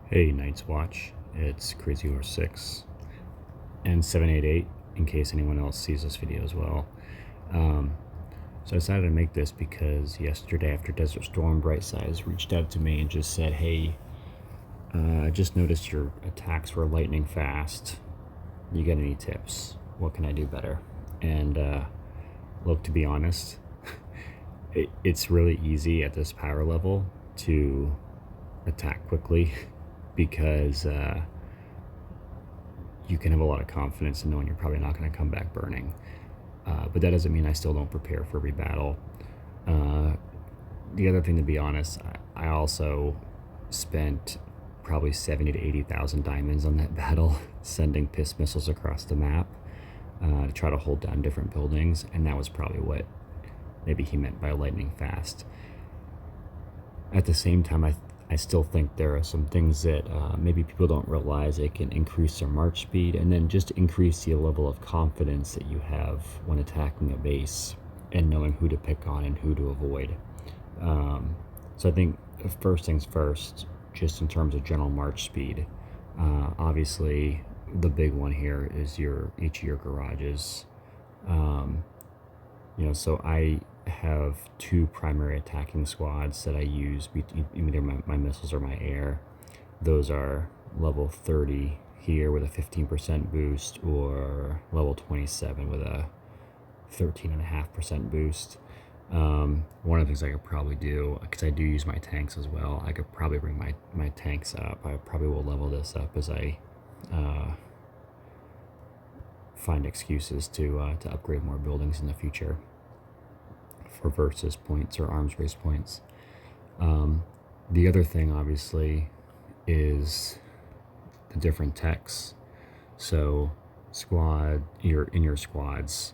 Hey, Night's Watch. It's Crazy Horse 6 and 788 in case anyone else sees this video as well. So I decided to make this because yesterday after Desert Storm, Brightsize reached out to me and just said, hey, I just noticed your attacks were lightning fast. You got any tips? What can I do better? And look, to be honest, it's really easy at this power level to attack quickly because you can have a lot of confidence in knowing you're probably not going to come back burning. But that doesn't mean I still don't prepare for every battle. The other thing, to be honest, I also spent probably 70 to 80,000 diamonds on that battle, sending piss missiles across the map to try to hold down different buildings, and that was probably what maybe he meant by lightning fast. At the same time, I still think there are some things that maybe people don't realize. It can increase their march speed and then just increase the level of confidence that you have when attacking a base and knowing who to pick on and who to avoid. So I think first things first, just in terms of general march speed, obviously the big one here is each of your garages. So I have two primary attacking squads that I use, either my missiles or my air. Those are level 30 here with a 15% boost, or level 27 with a 13.5% boost. One of the things I could probably do, because I do use my tanks as well, I could probably bring my tanks up. I probably will level this up as I find excuses to upgrade more buildings in the future for versus points or arms race points. The other thing, obviously, is the different techs. So in your squads,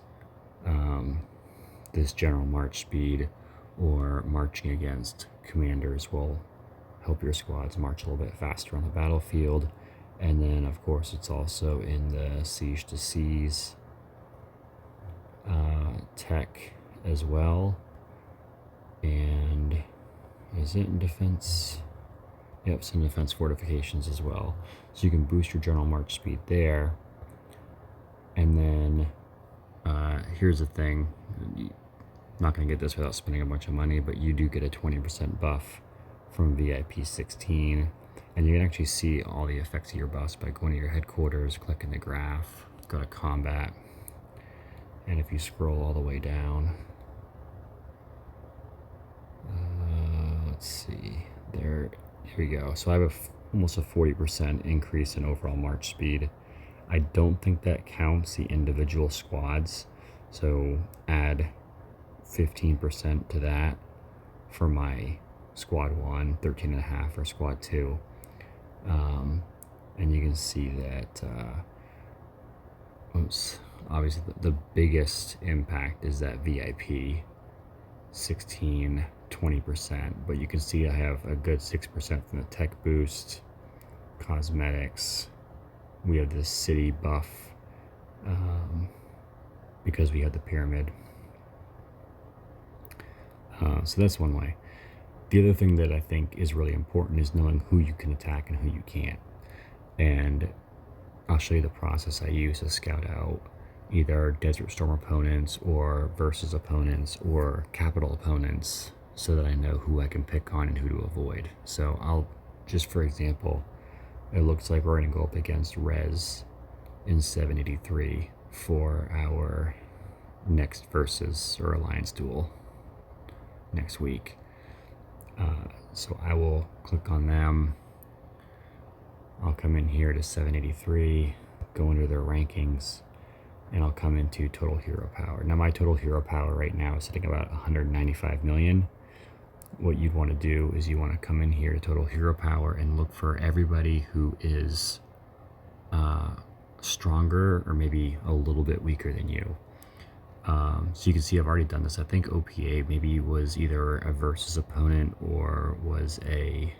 this general march speed or marching against commanders will help your squads march a little bit faster on the battlefield. And then, of course, it's also in the Siege to Seize tech as well. And is it in defense? Yep, it's in defense fortifications as well. So you can boost your general march speed there. And then here's the thing. I'm not going to get this without spending a bunch of money, but you do get a 20% buff from VIP 16. And you can actually see all the effects of your buffs by going to your headquarters, clicking the graph, go to combat. And if you scroll all the way down, let's see, here we go. So I have almost a 40% increase in overall march speed. I don't think that counts the individual squads, so add 15% to that for my squad 1, 13.5 for squad 2. And you can see that obviously the biggest impact is that VIP 16, 20%, but you can see I have a good 6% from the tech boost, cosmetics. We have this city buff because we had the pyramid. So that's one way. The other thing that I think is really important is knowing who you can attack and who you can't. And I'll show you the process I use to scout out either Desert Storm opponents or versus opponents or capital opponents so that I know who I can pick on and who to avoid. So I'll just, for example, it looks like we're going to go up against Rez in 783 for our next versus or alliance duel next week. So I will click on them. I'll come in here to 783, go into their rankings, and I'll come into total hero power. Now my total hero power right now is sitting about 195 million. What you'd want to do is you want to come in here to total hero power and look for everybody who is stronger or maybe a little bit weaker than you. So you can see I've already done this. I think OPA maybe was either a versus opponent or was a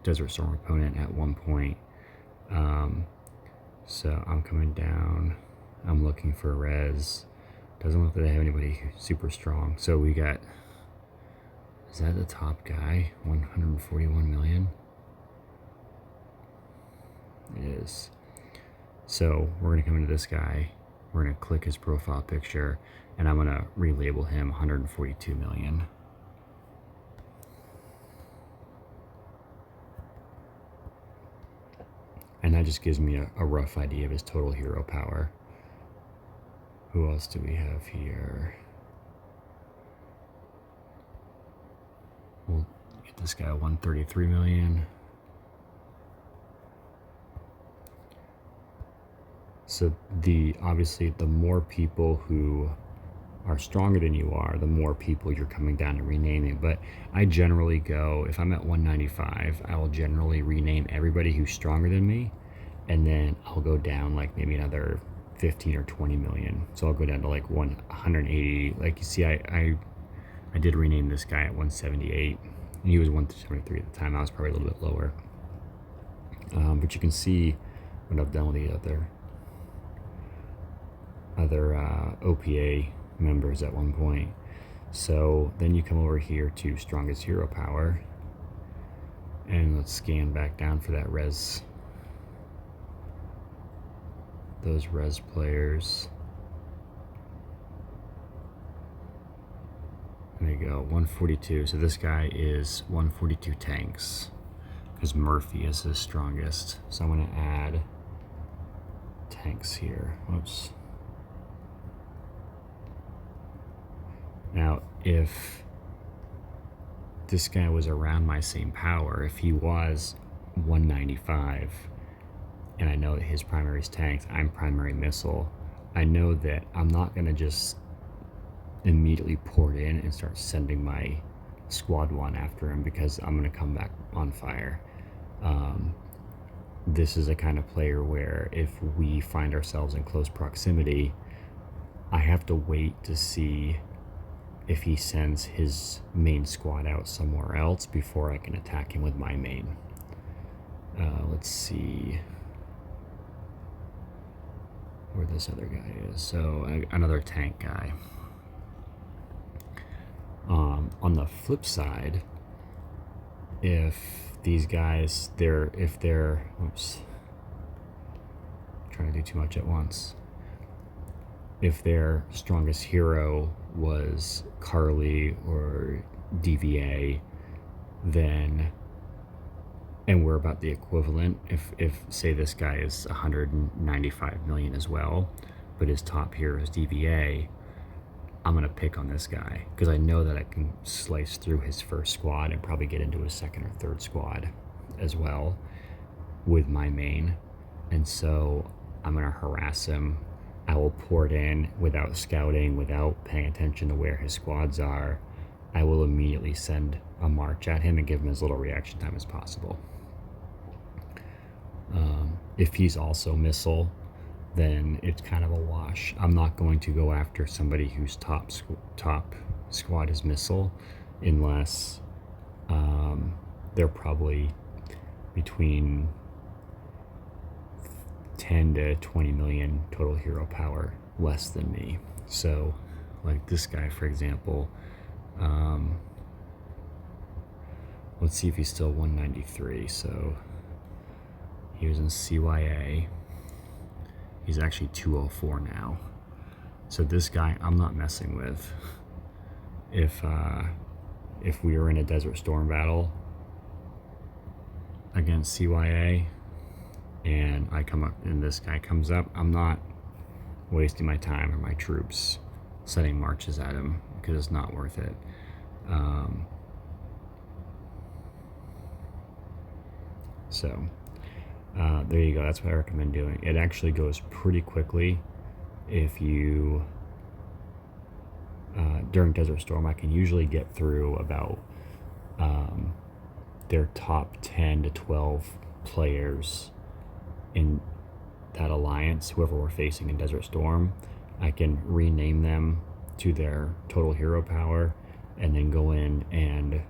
Desert Storm opponent at one point. So I'm coming down. I'm looking for Rez. Doesn't look like they have anybody super strong. So we got Is that the top guy? 141 million? It is. So we're going to come into this guy. We're going to click his profile picture, and I'm going to relabel him 142 million. And that just gives me a rough idea of his total hero power. Who else do we have here? We'll get this guy 133 million. So obviously the more people who are stronger than you are, the more people you're coming down and renaming. But I generally go, if I'm at 195, I will generally rename everybody who's stronger than me, and then I'll go down like maybe another 15 or 20 million. So I'll go down to like 180. Like you see, I did rename this guy at 178. And he was 173 at the time. I was probably a little bit lower. But you can see what I've done with the other OPA members at one point. So then you come over here to strongest hero power, and let's scan back down for that res. Those res players. There you go, 142. So this guy is 142 tanks, because Murphy is his strongest. So I'm going to add tanks here. Whoops. Now, if this guy was around my same power, if he was 195, and I know that his primary is tanks, I'm primary missile, I know that I'm not going to just immediately pour it in and start sending my squad one after him, because I'm going to come back on fire. This is a kind of player where if we find ourselves in close proximity, I have to wait to see if he sends his main squad out somewhere else before I can attack him with my main. Let's see where this other guy is. So another tank guy. On the flip side, if these guys, if they're oops, trying to do too much at once. If their strongest hero was Carly or DVA, then, and we're about the equivalent, if say this guy is 195 million as well, but his top hero is DVA, I'm going to pick on this guy because I know that I can slice through his first squad and probably get into his second or third squad as well with my main. And so I'm going to harass him. I will pour it in without scouting, without paying attention to where his squads are. I will immediately send a march at him and give him as little reaction time as possible. If he's also missile, then it's kind of a wash. I'm not going to go after somebody whose top squad is missile unless they're probably between 10 to 20 million total hero power less than me. So like this guy, for example, let's see if he's still 193. So he was in CYA. He's actually 204 now. So this guy I'm not messing with. If we were in a Desert Storm battle against CYA and I come up and this guy comes up, I'm not wasting my time or my troops setting marches at him because it's not worth it. There you go. That's what I recommend doing. It actually goes pretty quickly. If you during Desert Storm, I can usually get through about their top 10 to 12 players in that alliance, whoever we're facing in Desert Storm. I can rename them to their total hero power and then go in and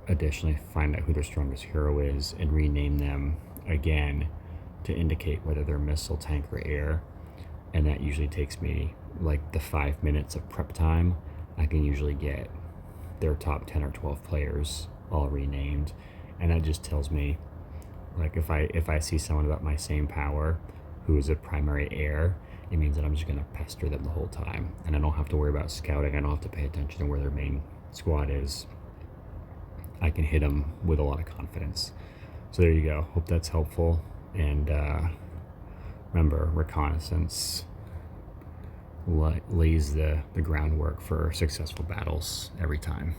additionally find out who their strongest hero is and rename them again to indicate whether they're missile, tank, or air. And that usually takes me like the 5 minutes of prep time. I can usually get their top 10 or 12 players all renamed. And that just tells me, like, if I see someone about my same power who is a primary heir, it means that I'm just going to pester them the whole time. And I don't have to worry about scouting. I don't have to pay attention to where their main squad is. I can hit them with a lot of confidence. So there you go. Hope that's helpful. And remember, Reconnaissance lays the groundwork for successful battles every time.